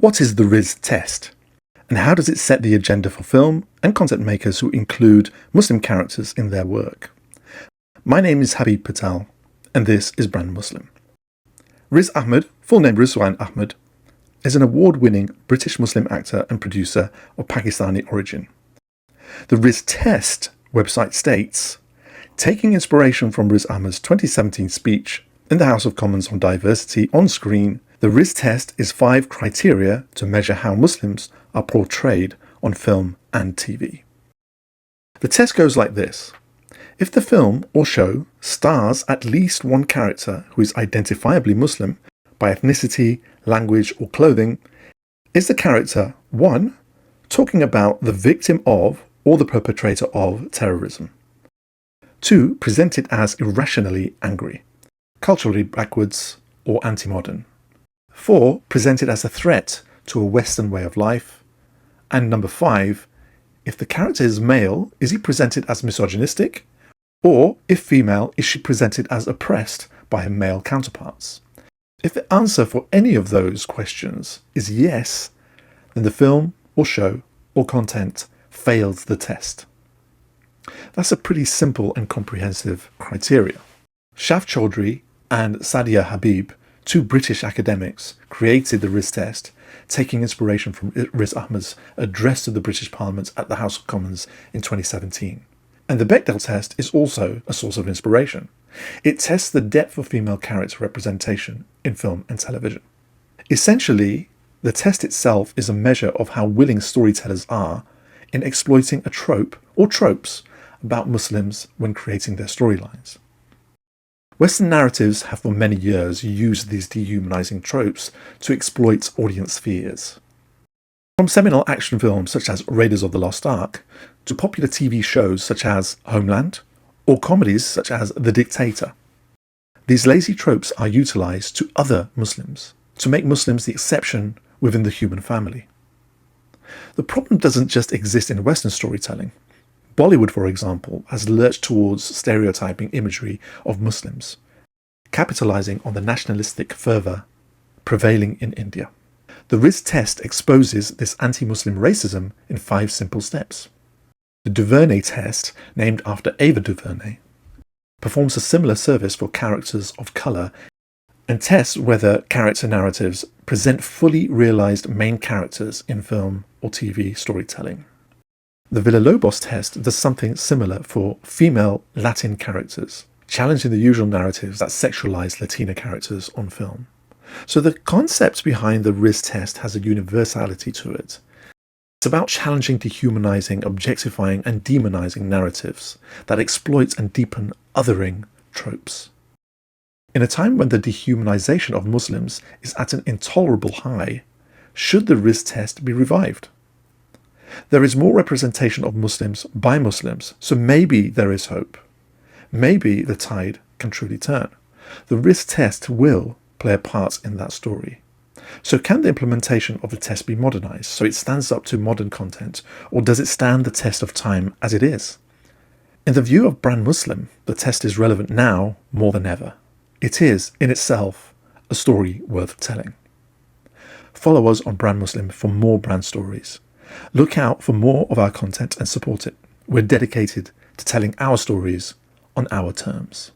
What is the Riz Test? And how does it set the agenda for film and content makers who include Muslim characters in their work? My name is Habib Patel, and this is Brand Muslim. Riz Ahmed, full name Rizwan Ahmed, is an award-winning British Muslim actor and producer of Pakistani origin. The Riz Test website states, taking inspiration from Riz Ahmed's 2017 speech in the House of Commons on diversity on screen, the Riz Test is 5 criteria to measure how Muslims are portrayed on film and TV. The test goes like this. If the film or show stars at least one character who is identifiably Muslim by ethnicity, language or clothing, is the character 1. Talking about the victim of or the perpetrator of terrorism, 2. Presented as irrationally angry, culturally backwards or anti-modern, 4. Presented as a threat to a Western way of life, and number 5, if the character is male, is he presented as misogynistic, or if female, is she presented as oppressed by her male counterparts? If the answer for any of those questions is yes, then the film or show or content fails the test. That's a pretty simple and comprehensive criteria. Shaf Choudhry and Sadia Habib, 2 British academics, created the Riz Test, taking inspiration from Riz Ahmed's address to the British Parliament at the House of Commons in 2017. And the Bechdel test is also a source of inspiration. It tests the depth of female character representation in film and television. Essentially, the test itself is a measure of how willing storytellers are in exploiting a trope or tropes about Muslims when creating their storylines. Western narratives have for many years used these dehumanizing tropes to exploit audience fears. From seminal action films such as Raiders of the Lost Ark, to popular TV shows such as Homeland, or comedies such as The Dictator. These lazy tropes are utilized to other Muslims, to make Muslims the exception within the human family. The problem doesn't just exist in Western storytelling. Bollywood, for example, has lurched towards stereotyping imagery of Muslims, capitalizing on the nationalistic fervor prevailing in India. The Riz Test exposes this anti-Muslim racism in 5 simple steps. The Duvernay test, named after Ava DuVernay, performs a similar service for characters of colour and tests whether character narratives present fully realised main characters in film or TV storytelling. The Villalobos test does something similar for female Latin characters, challenging the usual narratives that sexualize Latina characters on film. So the concept behind the Riz test has a universality to it. It's about challenging dehumanizing, objectifying and demonizing narratives that exploit and deepen othering tropes. In a time when the dehumanization of Muslims is at an intolerable high, should the Riz test be revived? There is more representation of Muslims by Muslims, so maybe there is hope. Maybe the tide can truly turn. The Riz test will play a part in that story. So can the implementation of the test be modernized so it stands up to modern content, or does it stand the test of time as it is? In the view of Brand Muslim, the test is relevant now more than ever. It is, in itself, a story worth telling. Follow us on Brand Muslim for more brand stories. Look out for more of our content and support it. We're dedicated to telling our stories on our terms.